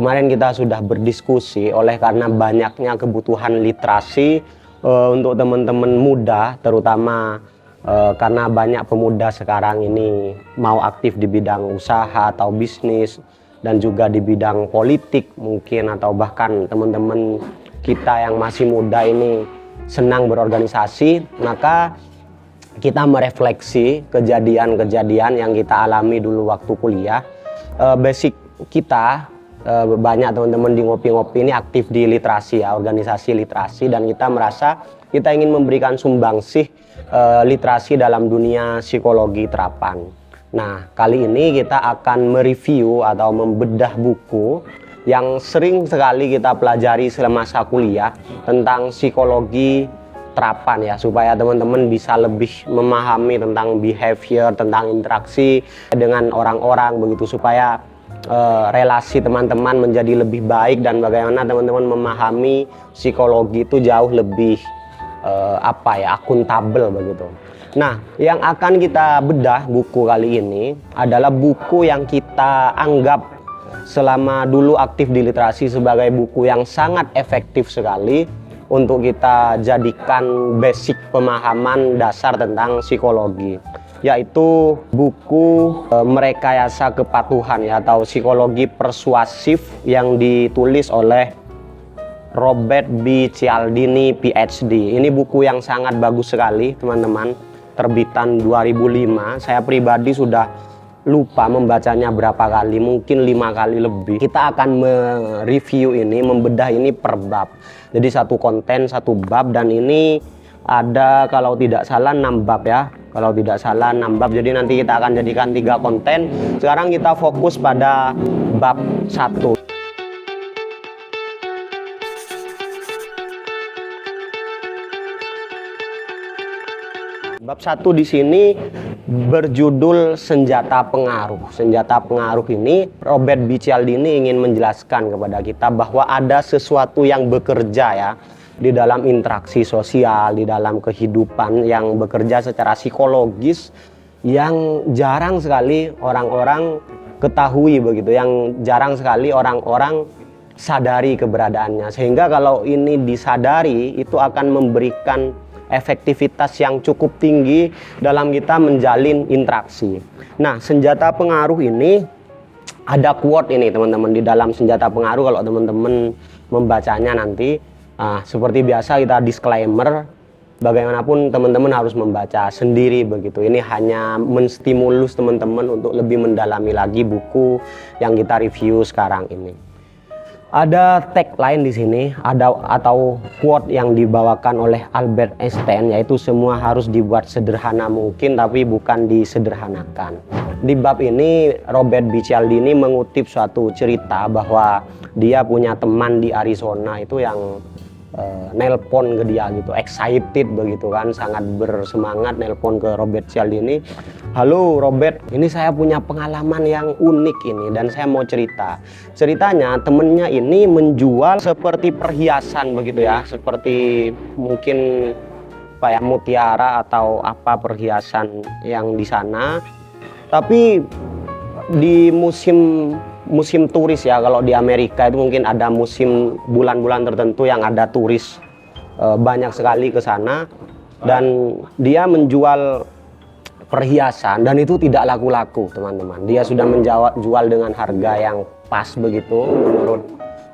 kemarin kita sudah berdiskusi oleh karena banyaknya kebutuhan literasi untuk teman-teman muda, terutama karena banyak pemuda sekarang ini mau aktif di bidang usaha atau bisnis dan juga di bidang politik mungkin, atau bahkan teman-teman kita yang masih muda ini senang berorganisasi. Maka kita merefleksi kejadian-kejadian yang kita alami dulu waktu kuliah. Basic kita, banyak teman-teman di Ngopi-Ngopi ini aktif di literasi ya, organisasi literasi, dan kita merasa kita ingin memberikan sumbangsih literasi dalam dunia psikologi terapan. Nah, kali ini kita akan mereview atau membedah buku yang sering sekali kita pelajari semasa kuliah tentang psikologi terapan ya, supaya teman-teman bisa lebih memahami tentang behavior, tentang interaksi dengan orang-orang begitu, supaya relasi teman-teman menjadi lebih baik dan bagaimana teman-teman memahami psikologi itu jauh lebih akuntabel begitu. Nah, yang akan kita bedah buku kali ini adalah buku yang kita anggap selama dulu aktif di literasi sebagai buku yang sangat efektif sekali untuk kita jadikan basic pemahaman dasar tentang psikologi, yaitu buku Merekayasa Kepatuhan ya, atau Psikologi Persuasif yang ditulis oleh Robert B. Cialdini PhD. Ini buku yang sangat bagus sekali teman-teman, terbitan 2005. Saya pribadi sudah lupa membacanya berapa kali, mungkin 5 kali lebih. Kita akan mereview ini, membedah ini per bab. Jadi satu konten, satu bab, dan ini ada kalau tidak salah 6 bab ya. Kalau tidak salah 6 bab, jadi nanti kita akan jadikan 3 konten. Sekarang kita fokus pada bab 1. Bab 1 di sini berjudul Senjata Pengaruh. Senjata pengaruh ini Robert B. Cialdini ingin menjelaskan kepada kita bahwa ada sesuatu yang bekerja ya di dalam interaksi sosial, di dalam kehidupan yang bekerja secara psikologis, yang jarang sekali orang-orang ketahui begitu, yang jarang sekali orang-orang sadari keberadaannya. Sehingga kalau ini disadari, itu akan memberikan efektivitas yang cukup tinggi dalam kita menjalin interaksi. Nah, senjata pengaruh ini ada quote ini teman-teman di dalam senjata pengaruh. Kalau teman-teman membacanya nanti, seperti biasa kita disclaimer, bagaimanapun teman-teman harus membaca sendiri begitu. Ini hanya menstimulus teman-teman untuk lebih mendalami lagi buku yang kita review sekarang ini. Ada tagline di sini, atau quote yang dibawakan oleh Albert Einstein, yaitu semua harus dibuat sederhana mungkin tapi bukan disederhanakan. Di bab ini Robert B. Cialdini mengutip suatu cerita bahwa dia punya teman di Arizona itu yang nelpon ke dia gitu, excited begitu kan, sangat bersemangat nelpon ke Robert Cialdini. Halo Robert, ini saya punya pengalaman yang unik ini dan saya mau cerita. Ceritanya temennya ini menjual seperti perhiasan begitu ya, seperti mungkin kayak mutiara atau apa perhiasan yang di sana. Tapi di musim turis ya, kalau di Amerika itu mungkin ada musim bulan-bulan tertentu yang ada turis banyak sekali ke sana, dan dia menjual perhiasan dan itu tidak laku-laku teman-teman. Dia sudah menjual dengan harga yang pas begitu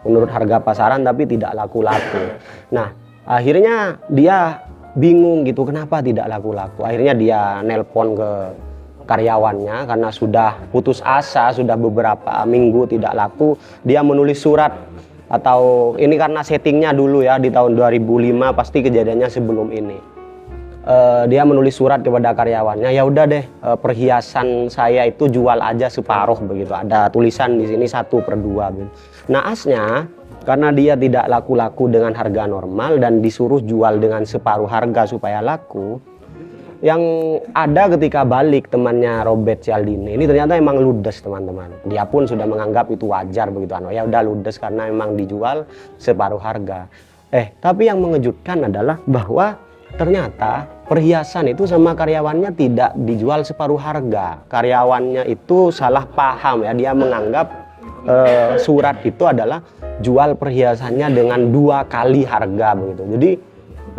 menurut harga pasaran, tapi tidak laku-laku. Nah, akhirnya dia bingung gitu, kenapa tidak laku-laku. Akhirnya dia nelpon ke karyawannya karena sudah putus asa, sudah beberapa minggu tidak laku. Dia menulis surat, atau ini karena settingnya dulu ya di tahun 2005, pasti kejadiannya sebelum ini. Dia menulis surat kepada karyawannya, ya udah deh, perhiasan saya itu jual aja separuh begitu. Ada tulisan di sini 1/2 gitu. Naasnya karena dia tidak laku-laku dengan harga normal dan disuruh jual dengan separuh harga supaya laku. Yang ada ketika balik temannya Robert Cialdini ini ternyata emang ludes teman-teman. Dia pun sudah menganggap itu wajar begitu, ya udah ludes karena emang dijual separuh harga. Tapi yang mengejutkan adalah bahwa ternyata perhiasan itu sama karyawannya tidak dijual separuh harga. Karyawannya itu salah paham ya, dia menganggap surat itu adalah jual perhiasannya dengan 2 kali harga begitu. Jadi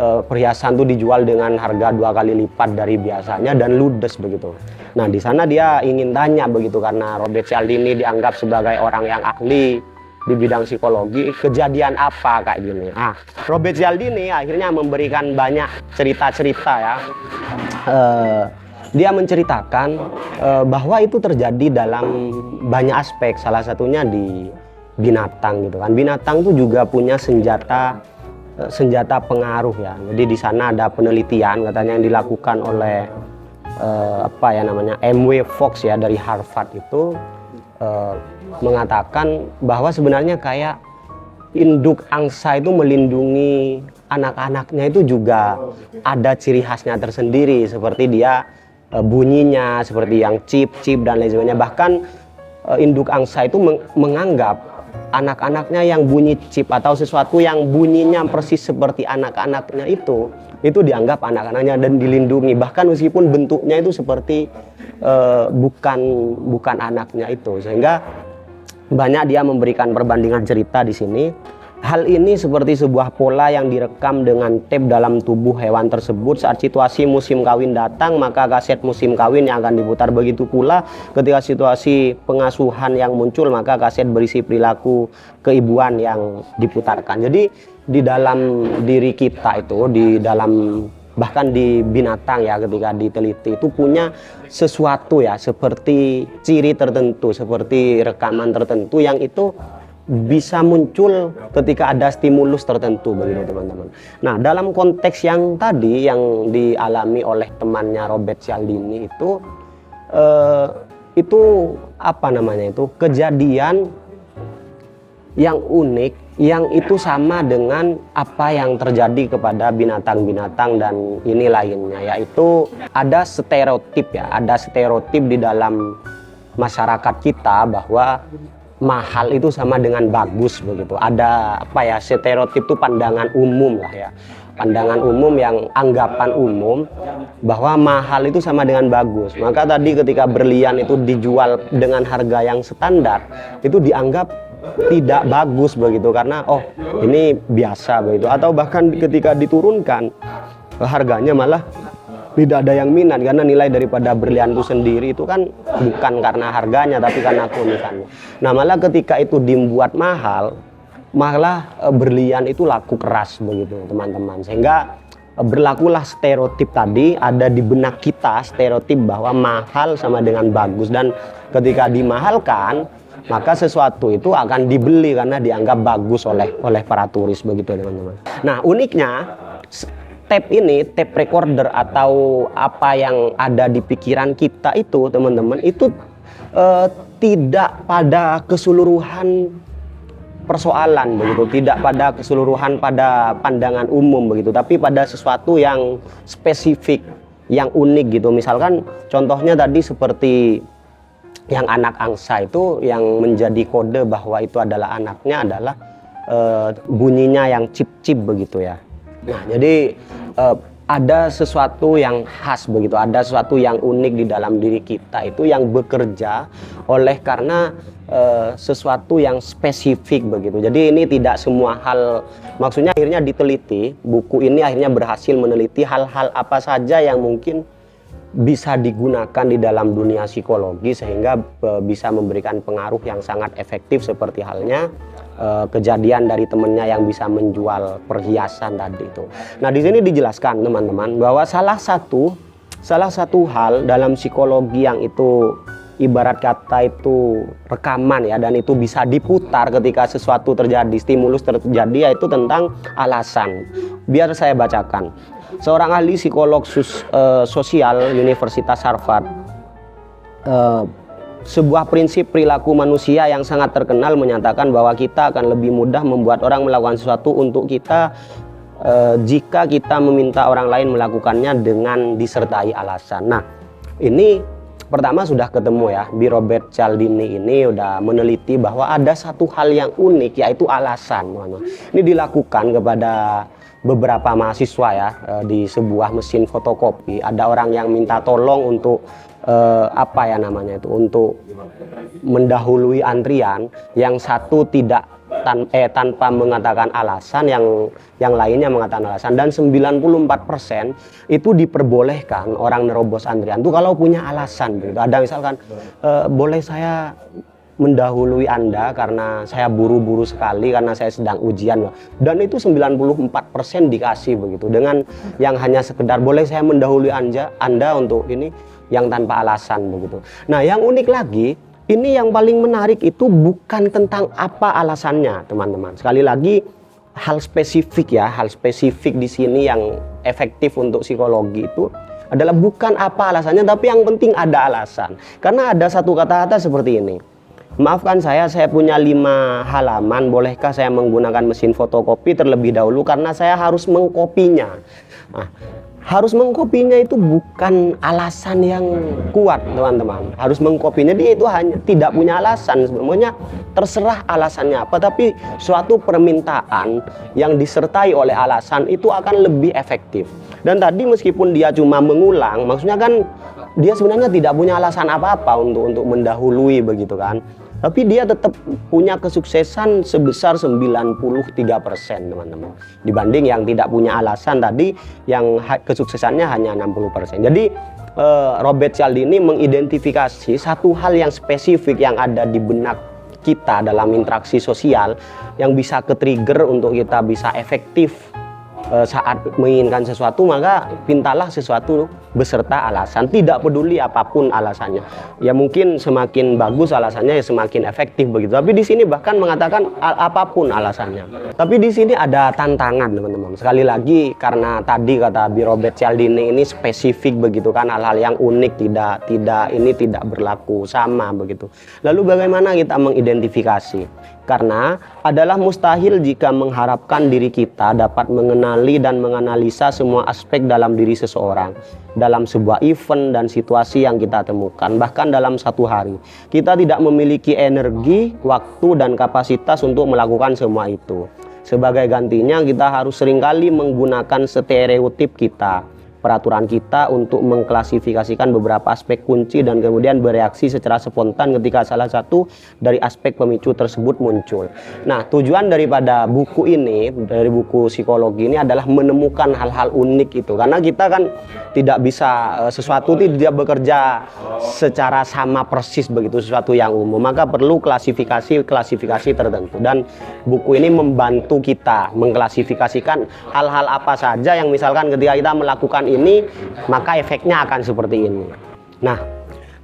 perhiasan itu dijual dengan harga 2 kali lipat dari biasanya dan ludes begitu. Nah di sana dia ingin tanya begitu, karena Robert Cialdini dianggap sebagai orang yang ahli di bidang psikologi, kejadian apa kayak gini. Nah Robert Cialdini akhirnya memberikan banyak cerita-cerita ya. Dia menceritakan bahwa itu terjadi dalam banyak aspek, salah satunya di binatang gitu kan. Binatang itu juga punya senjata pengaruh ya. Jadi di sana ada penelitian katanya yang dilakukan oleh M.W. Fox ya dari Harvard itu mengatakan bahwa sebenarnya kayak induk angsa itu melindungi anak-anaknya itu juga ada ciri khasnya tersendiri, seperti dia bunyinya seperti yang cip dan lain sebagainya. Bahkan induk angsa itu menganggap anak-anaknya yang bunyi cip atau sesuatu yang bunyinya persis seperti anak-anaknya itu dianggap anak-anaknya dan dilindungi, bahkan meskipun bentuknya itu seperti bukan anaknya itu. Sehingga banyak dia memberikan perbandingan cerita di sini. Hal ini seperti sebuah pola yang direkam dengan tape dalam tubuh hewan tersebut. Saat situasi musim kawin datang, maka kaset musim kawin yang akan diputar. Begitu pula ketika situasi pengasuhan yang muncul, maka kaset berisi perilaku keibuan yang diputarkan. Jadi di dalam diri kita itu, bahkan di binatang ya, ketika diteliti itu punya sesuatu ya, seperti ciri tertentu, seperti rekaman tertentu yang itu bisa muncul ketika ada stimulus tertentu begitu teman-teman. Nah dalam konteks yang tadi yang dialami oleh temannya Robert Cialdini itu kejadian yang unik, yang itu sama dengan apa yang terjadi kepada binatang-binatang dan ini lainnya, yaitu ada stereotip di dalam masyarakat kita bahwa mahal itu sama dengan bagus begitu. Ada stereotip itu pandangan umum lah ya. Pandangan umum yang anggapan umum bahwa mahal itu sama dengan bagus. Maka tadi ketika berlian itu dijual dengan harga yang standar, itu dianggap tidak bagus begitu, karena ini biasa begitu. Atau bahkan ketika diturunkan harganya malah tidak ada yang minat, karena nilai daripada berlian itu sendiri itu kan bukan karena harganya tapi karena keunikannya. Nah malah ketika itu dibuat mahal, malah berlian itu laku keras begitu teman-teman. Sehingga berlakulah stereotip tadi, ada di benak kita stereotip bahwa mahal sama dengan bagus, dan ketika dimahalkan maka sesuatu itu akan dibeli karena dianggap bagus oleh para turis begitu teman-teman. Nah uniknya tape recorder atau apa yang ada di pikiran kita itu teman-teman itu tidak pada keseluruhan persoalan begitu, tidak pada keseluruhan pada pandangan umum begitu, tapi pada sesuatu yang spesifik, yang unik gitu. Misalkan contohnya tadi seperti yang anak angsa itu, yang menjadi kode bahwa itu adalah anaknya adalah bunyinya yang cip begitu ya. Nah, jadi ada sesuatu yang khas begitu, ada sesuatu yang unik di dalam diri kita itu yang bekerja oleh karena sesuatu yang spesifik begitu. Jadi ini tidak semua hal, maksudnya akhirnya diteliti, buku ini akhirnya berhasil meneliti hal-hal apa saja yang mungkin bisa digunakan di dalam dunia psikologi sehingga bisa memberikan pengaruh yang sangat efektif, seperti halnya kejadian dari temennya yang bisa menjual perhiasan tadi itu. Nah di sini dijelaskan teman-teman bahwa salah satu hal dalam psikologi yang itu ibarat kata itu rekaman ya, dan itu bisa diputar ketika sesuatu terjadi, stimulus terjadi, yaitu tentang alasan. Biar saya bacakan. Seorang ahli psikolog sosial Universitas Harvard, sebuah prinsip perilaku manusia yang sangat terkenal menyatakan bahwa kita akan lebih mudah membuat orang melakukan sesuatu untuk kita jika kita meminta orang lain melakukannya dengan disertai alasan. Nah ini pertama sudah ketemu ya, di Robert Cialdini ini udah meneliti bahwa ada satu hal yang unik, yaitu alasan. Ini dilakukan kepada beberapa mahasiswa ya, di sebuah mesin fotokopi. Ada orang yang minta tolong untuk apa ya namanya itu, untuk mendahului antrian, yang satu tidak tanpa mengatakan alasan, yang lainnya mengatakan alasan, dan 94% itu diperbolehkan orang nerobos antrian itu kalau punya alasan gitu. Ada misalkan boleh saya mendahului Anda karena saya buru-buru sekali karena saya sedang ujian, dan itu 94% dikasih begitu. Dengan yang hanya sekedar boleh saya mendahului Anda untuk ini, yang tanpa alasan begitu. Nah, yang unik lagi, ini yang paling menarik itu bukan tentang apa alasannya, teman-teman. Sekali lagi, hal spesifik ya, hal spesifik di sini yang efektif untuk psikologi itu adalah bukan apa alasannya, tapi yang penting ada alasan. Karena ada satu kata-kata seperti ini. Maafkan saya punya 5 halaman, bolehkah saya menggunakan mesin fotokopi terlebih dahulu karena saya harus mengkopinya. Nah, harus mengkopinya itu bukan alasan yang kuat, teman-teman. Harus mengkopinya, dia itu hanya tidak punya alasan. Sebenarnya terserah alasannya apa, tapi suatu permintaan yang disertai oleh alasan itu akan lebih efektif. Dan tadi meskipun dia cuma mengulang, maksudnya kan dia sebenarnya tidak punya alasan apa-apa untuk mendahului begitu kan. Tapi dia tetap punya kesuksesan sebesar 93%, teman-teman. Dibanding yang tidak punya alasan tadi, yang kesuksesannya hanya 60%. Jadi Robert Cialdini mengidentifikasi satu hal yang spesifik yang ada di benak kita dalam interaksi sosial yang bisa ke-trigger untuk kita bisa efektif saat menginginkan sesuatu, maka pintalah sesuatu beserta alasan, tidak peduli apapun alasannya. Ya mungkin semakin bagus alasannya ya semakin efektif begitu. Tapi di sini bahkan mengatakan apapun alasannya. Tapi di sini ada tantangan, teman-teman. Sekali lagi karena tadi kata Robert Cialdini ini spesifik begitu kan, hal-hal yang unik, tidak berlaku sama begitu. Lalu bagaimana kita mengidentifikasi? Karena adalah mustahil jika mengharapkan diri kita dapat mengenali dan menganalisa semua aspek dalam diri seseorang dalam sebuah event dan situasi yang kita temukan, bahkan dalam satu hari. Kita tidak memiliki energi, waktu, dan kapasitas untuk melakukan semua itu. Sebagai gantinya, kita harus seringkali menggunakan stereotip kita, peraturan kita untuk mengklasifikasikan beberapa aspek kunci dan kemudian bereaksi secara spontan ketika salah satu dari aspek pemicu tersebut muncul. Nah, tujuan daripada buku ini, dari buku psikologi ini adalah menemukan hal-hal unik itu. Karena kita kan tidak bisa, sesuatu tidak bekerja secara sama persis begitu, sesuatu yang umum. Maka perlu klasifikasi tertentu. Dan buku ini membantu kita mengklasifikasikan hal-hal apa saja yang misalkan ketika kita melakukan ini, maka efeknya akan seperti ini. Nah,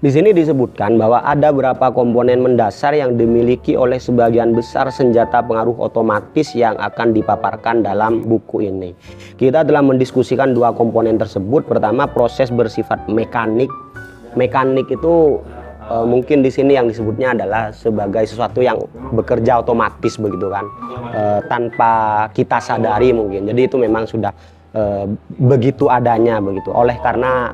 di sini disebutkan bahwa ada beberapa komponen mendasar yang dimiliki oleh sebagian besar senjata pengaruh otomatis yang akan dipaparkan dalam buku ini. Kita telah mendiskusikan 2 komponen tersebut. Pertama, proses bersifat mekanik. Mekanik itu mungkin di sini yang disebutnya adalah sebagai sesuatu yang bekerja otomatis begitu kan, tanpa kita sadari mungkin. Jadi itu memang sudah begitu adanya begitu, oleh karena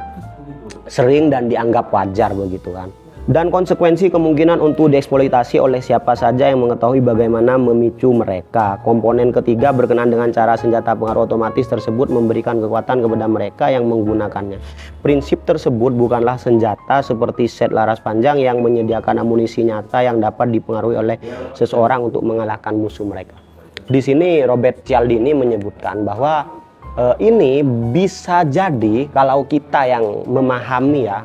sering dan dianggap wajar begitu kan. Dan konsekuensi kemungkinan untuk dieksploitasi oleh siapa saja yang mengetahui bagaimana memicu mereka. Komponen ketiga berkenaan dengan cara senjata pengaruh otomatis tersebut memberikan kekuatan kepada mereka yang menggunakannya. Prinsip tersebut bukanlah senjata seperti set laras panjang yang menyediakan amunisi nyata yang dapat dipengaruhi oleh seseorang untuk mengalahkan musuh mereka. Di sini Robert Cialdini menyebutkan bahwa ini bisa jadi kalau kita yang memahami ya,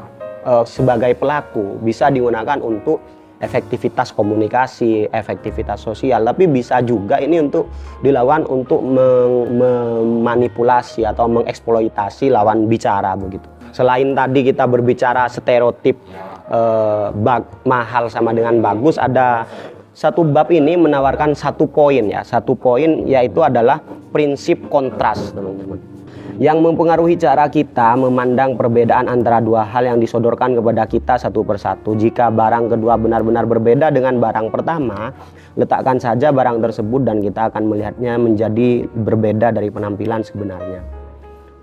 sebagai pelaku bisa digunakan untuk efektivitas komunikasi, efektivitas sosial, tapi bisa juga ini untuk dilakukan untuk memanipulasi atau mengeksploitasi lawan bicara begitu. Selain tadi kita berbicara stereotip mahal sama dengan bagus, ada satu bab ini menawarkan satu poin ya, satu poin yaitu adalah prinsip kontras, teman-teman, yang mempengaruhi cara kita memandang perbedaan antara dua hal yang disodorkan kepada kita satu persatu. Jika barang kedua benar-benar berbeda dengan barang pertama, letakkan saja barang tersebut dan kita akan melihatnya menjadi berbeda dari penampilan sebenarnya.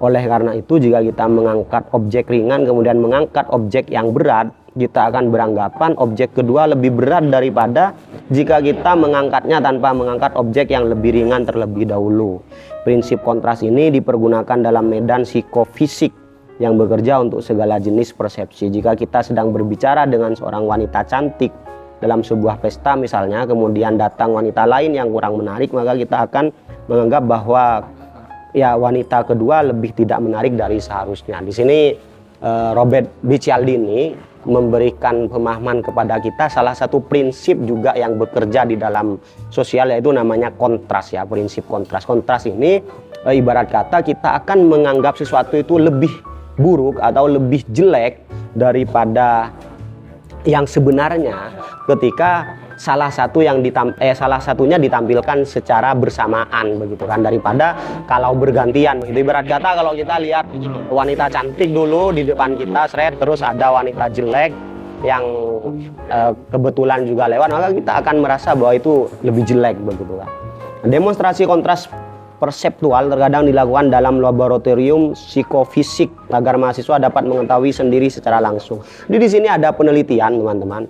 Oleh karena itu, jika kita mengangkat objek ringan kemudian mengangkat objek yang berat, kita akan beranggapan objek kedua lebih berat daripada jika kita mengangkatnya tanpa mengangkat objek yang lebih ringan terlebih dahulu. Prinsip kontras ini dipergunakan dalam medan psikofisik yang bekerja untuk segala jenis persepsi. Jika kita sedang berbicara dengan seorang wanita cantik dalam sebuah pesta misalnya, kemudian datang wanita lain yang kurang menarik, maka kita akan menganggap bahwa ya wanita kedua lebih tidak menarik dari seharusnya. Di sini Robert B. Cialdini memberikan pemahaman kepada kita salah satu prinsip juga yang bekerja di dalam sosial, yaitu namanya kontras ya, prinsip kontras. Kontras ini ibarat kata kita akan menganggap sesuatu itu lebih buruk atau lebih jelek daripada yang sebenarnya ketika salah satunya ditampilkan secara bersamaan begitu kan, daripada kalau bergantian begitu. Ibarat kata kalau kita lihat wanita cantik dulu di depan kita terus ada wanita jelek yang kebetulan juga lewat, maka kita akan merasa bahwa itu lebih jelek begitu kan. Demonstrasi kontras perseptual terkadang dilakukan dalam laboratorium psikofisik agar mahasiswa dapat mengetahui sendiri secara langsung. Di sini ada penelitian teman-teman.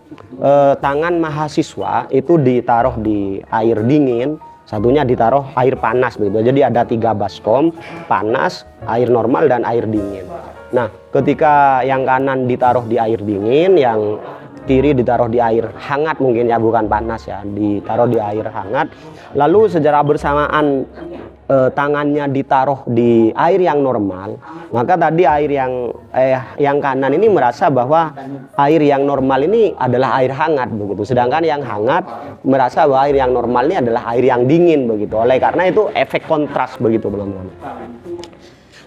Tangan mahasiswa itu ditaruh di air dingin, satunya ditaruh air panas begitu. Jadi ada 3 baskom, panas, air normal dan air dingin. Nah, ketika yang kanan ditaruh di air dingin, yang kiri ditaruh di air hangat, mungkin ya bukan panas ya, ditaruh di air hangat. Lalu secara bersamaan tangannya ditaruh di air yang normal, maka tadi air yang kanan ini merasa bahwa air yang normal ini adalah air hangat begitu, sedangkan yang hangat merasa bahwa air yang normal ini adalah air yang dingin begitu. Oleh karena itu efek kontras begitu teman-teman.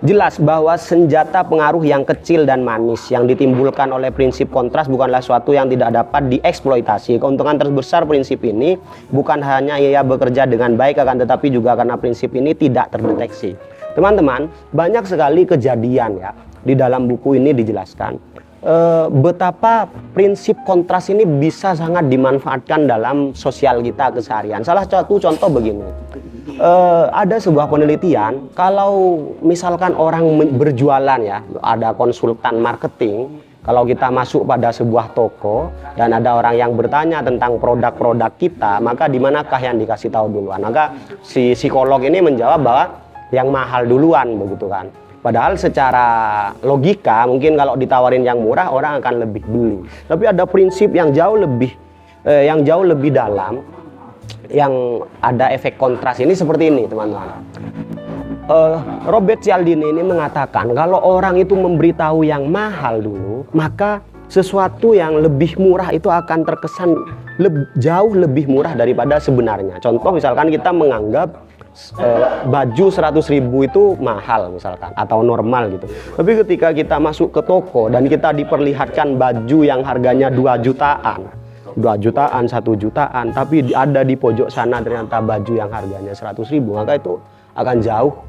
Jelas bahwa senjata pengaruh yang kecil dan manis yang ditimbulkan oleh prinsip kontras bukanlah suatu yang tidak dapat dieksploitasi. Keuntungan terbesar prinsip ini bukan hanya ia bekerja dengan baik, akan tetapi juga karena prinsip ini tidak terdeteksi. Teman-teman, banyak sekali kejadian ya di dalam buku ini dijelaskan betapa prinsip kontras ini bisa sangat dimanfaatkan dalam sosial kita keseharian. Salah satu contoh begini. Ada sebuah penelitian, kalau misalkan orang berjualan ya, ada konsultan marketing, kalau kita masuk pada sebuah toko dan ada orang yang bertanya tentang produk-produk kita, maka di manakah yang dikasih tahu duluan? Maka si psikolog ini menjawab bahwa yang mahal duluan begitu kan. Padahal secara logika mungkin kalau ditawarin yang murah orang akan lebih beli. Tapi ada prinsip yang jauh lebih dalam, yang ada efek kontras ini seperti ini teman-teman. Robert Cialdini ini mengatakan kalau orang itu memberitahu yang mahal dulu, maka sesuatu yang lebih murah itu akan terkesan jauh lebih murah daripada sebenarnya. Contoh misalkan kita menganggap baju 100.000 itu mahal misalkan atau normal gitu. Tapi ketika kita masuk ke toko dan kita diperlihatkan baju yang harganya 2 jutaan, 1 jutaan, tapi ada di pojok sana ternyata baju yang harganya 100.000, maka itu akan jauh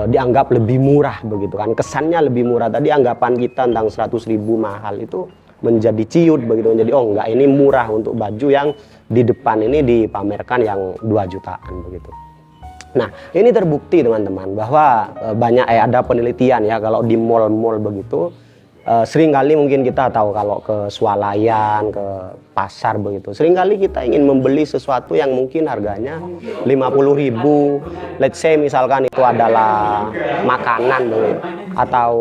dianggap lebih murah begitu kan. Kesannya lebih murah. Tadi anggapan kita tentang 100.000 mahal itu menjadi ciut begitu, menjadi oh enggak, ini murah untuk baju yang di depan ini dipamerkan yang 2 jutaan begitu. Nah, ini terbukti teman-teman bahwa ada penelitian ya, kalau di mall-mall begitu seringkali mungkin kita tahu kalau ke swalayan, ke pasar begitu, seringkali kita ingin membeli sesuatu yang mungkin harganya 50.000, let's say misalkan itu adalah makanan begitu, atau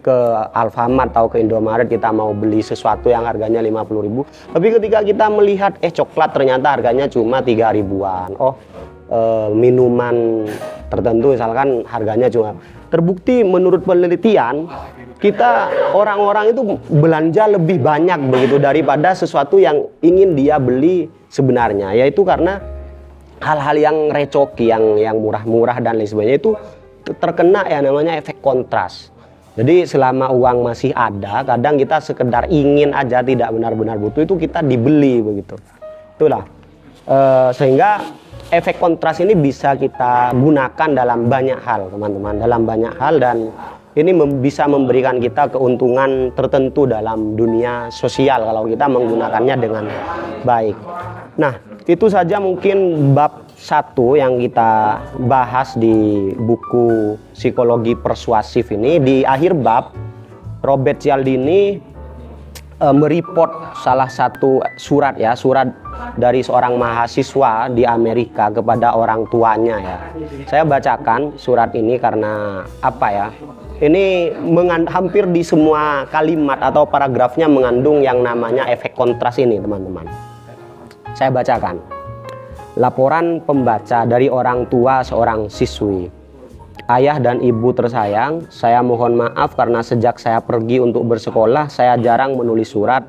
ke Alfamart atau ke Indomaret kita mau beli sesuatu yang harganya 50.000, tapi ketika kita melihat coklat ternyata harganya cuma 3 ribuan, minuman tertentu misalkan harganya cuma, terbukti menurut penelitian kita orang-orang itu belanja lebih banyak begitu daripada sesuatu yang ingin dia beli sebenarnya, yaitu karena hal-hal yang recoki, yang murah-murah dan lain sebagainya itu terkena yang namanya efek kontras. Jadi selama uang masih ada, kadang kita sekedar ingin aja, tidak benar-benar butuh, itu kita dibeli begitu. Itulah sehingga efek kontras ini bisa kita gunakan dalam banyak hal teman-teman, dalam banyak hal, dan ini bisa memberikan kita keuntungan tertentu dalam dunia sosial kalau kita menggunakannya dengan baik. Nah, itu saja mungkin bab 1 yang kita bahas di buku Psikologi Persuasif ini. Di akhir bab, Robert Cialdini mereport salah satu surat dari seorang mahasiswa di Amerika kepada orang tuanya ya. Saya bacakan surat ini karena ini hampir di semua kalimat atau paragrafnya mengandung yang namanya efek kontras ini, teman-teman. Saya bacakan. Laporan pembaca dari orang tua seorang siswi. Ayah dan ibu tersayang, saya mohon maaf karena sejak saya pergi untuk bersekolah, saya jarang menulis surat.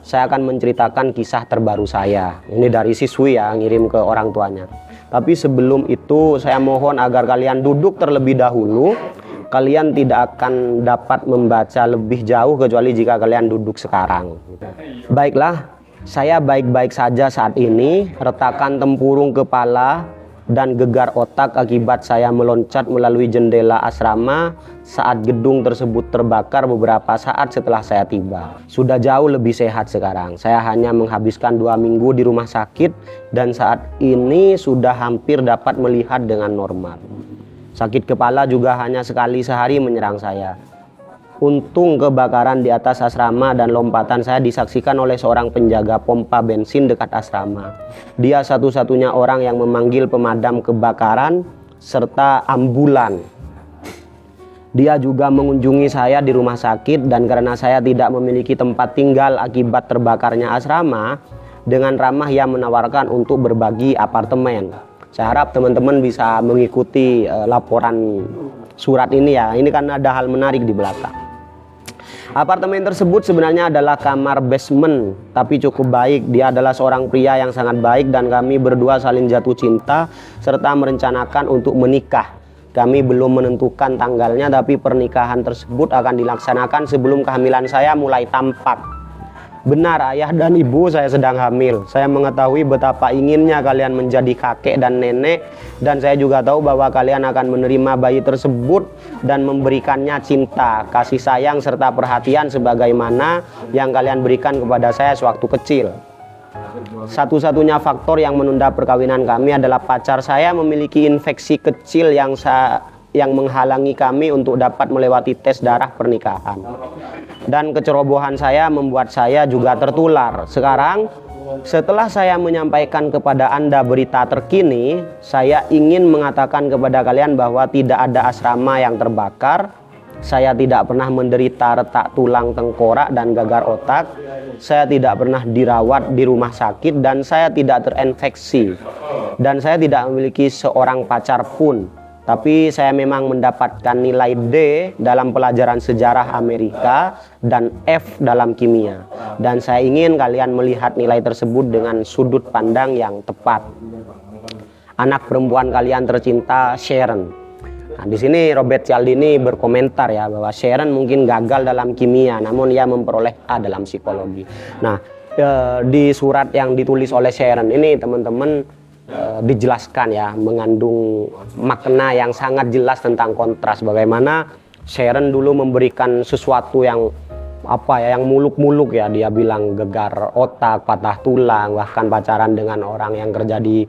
Saya akan menceritakan kisah terbaru saya. Ini dari siswi ya, ngirim ke orang tuanya. Tapi sebelum itu, saya mohon agar kalian duduk terlebih dahulu. Kalian tidak akan dapat membaca lebih jauh kecuali jika kalian duduk sekarang. Baiklah, saya baik-baik saja saat ini. Retakan tempurung kepala dan gegar otak akibat saya meloncat melalui jendela asrama saat gedung tersebut terbakar beberapa saat setelah saya tiba. Sudah jauh lebih sehat sekarang. Saya hanya menghabiskan 2 minggu di rumah sakit dan saat ini sudah hampir dapat melihat dengan normal. Sakit kepala juga hanya sekali sehari menyerang saya. Untung kebakaran di atas asrama dan lompatan saya disaksikan oleh seorang penjaga pompa bensin dekat asrama. Dia satu-satunya orang yang memanggil pemadam kebakaran serta ambulan. Dia juga mengunjungi saya di rumah sakit dan karena saya tidak memiliki tempat tinggal akibat terbakarnya asrama, dengan ramah ia menawarkan untuk berbagi apartemen. Saya harap teman-teman bisa mengikuti laporan surat ini ya. Ini kan ada hal menarik di belakang. Apartemen tersebut sebenarnya adalah kamar basement, tapi cukup baik. Dia adalah seorang pria yang sangat baik dan kami berdua saling jatuh cinta serta merencanakan untuk menikah. Kami belum menentukan tanggalnya, tapi pernikahan tersebut akan dilaksanakan sebelum kehamilan saya mulai tampak. Benar, ayah dan ibu, saya sedang hamil. Saya mengetahui betapa inginnya kalian menjadi kakek dan nenek, dan saya juga tahu bahwa kalian akan menerima bayi tersebut dan memberikannya cinta, kasih sayang serta perhatian sebagaimana yang kalian berikan kepada saya sewaktu kecil. Satu-satunya faktor yang menunda perkawinan kami adalah pacar saya memiliki infeksi kecil yang menghalangi kami untuk dapat melewati tes darah pernikahan. Dan kecerobohan saya membuat saya juga tertular. Sekarang, setelah saya menyampaikan kepada Anda berita terkini, saya ingin mengatakan kepada kalian bahwa tidak ada asrama yang terbakar. Saya tidak pernah menderita retak tulang tengkorak dan gagar otak. Saya tidak pernah dirawat di rumah sakit dan saya tidak terinfeksi. Dan saya tidak memiliki seorang pacar pun. Tapi saya memang mendapatkan nilai D dalam pelajaran sejarah Amerika dan F dalam kimia. Dan saya ingin kalian melihat nilai tersebut dengan sudut pandang yang tepat. Anak perempuan kalian tercinta, Sharon. Nah, di sini Robert Cialdini berkomentar ya bahwa Sharon mungkin gagal dalam kimia, namun ia memperoleh A dalam psikologi. Nah, di surat yang ditulis oleh Sharon ini teman-teman dijelaskan ya, mengandung makna yang sangat jelas tentang kontras. Bagaimana Sharon dulu memberikan sesuatu yang yang muluk-muluk ya, dia bilang gegar otak, patah tulang, bahkan pacaran dengan orang yang kerja di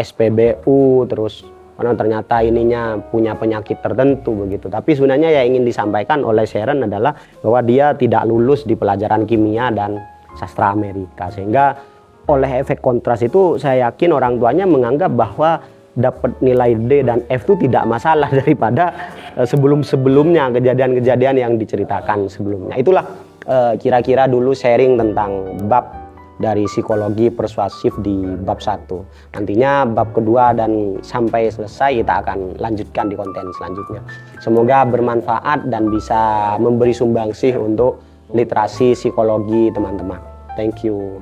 SPBU, terus karena ternyata ininya punya penyakit tertentu begitu. Tapi sebenarnya yang ingin disampaikan oleh Sharon adalah bahwa dia tidak lulus di pelajaran kimia dan sastra Amerika, sehingga oleh efek kontras itu saya yakin orang tuanya menganggap bahwa dapat nilai D dan F itu tidak masalah daripada sebelum-sebelumnya kejadian-kejadian yang diceritakan sebelumnya. Itulah kira-kira dulu sharing tentang bab dari psikologi persuasif di bab 1. Nantinya bab kedua dan sampai selesai kita akan lanjutkan di konten selanjutnya. Semoga bermanfaat dan bisa memberi sumbangsih untuk literasi psikologi teman-teman. Thank you.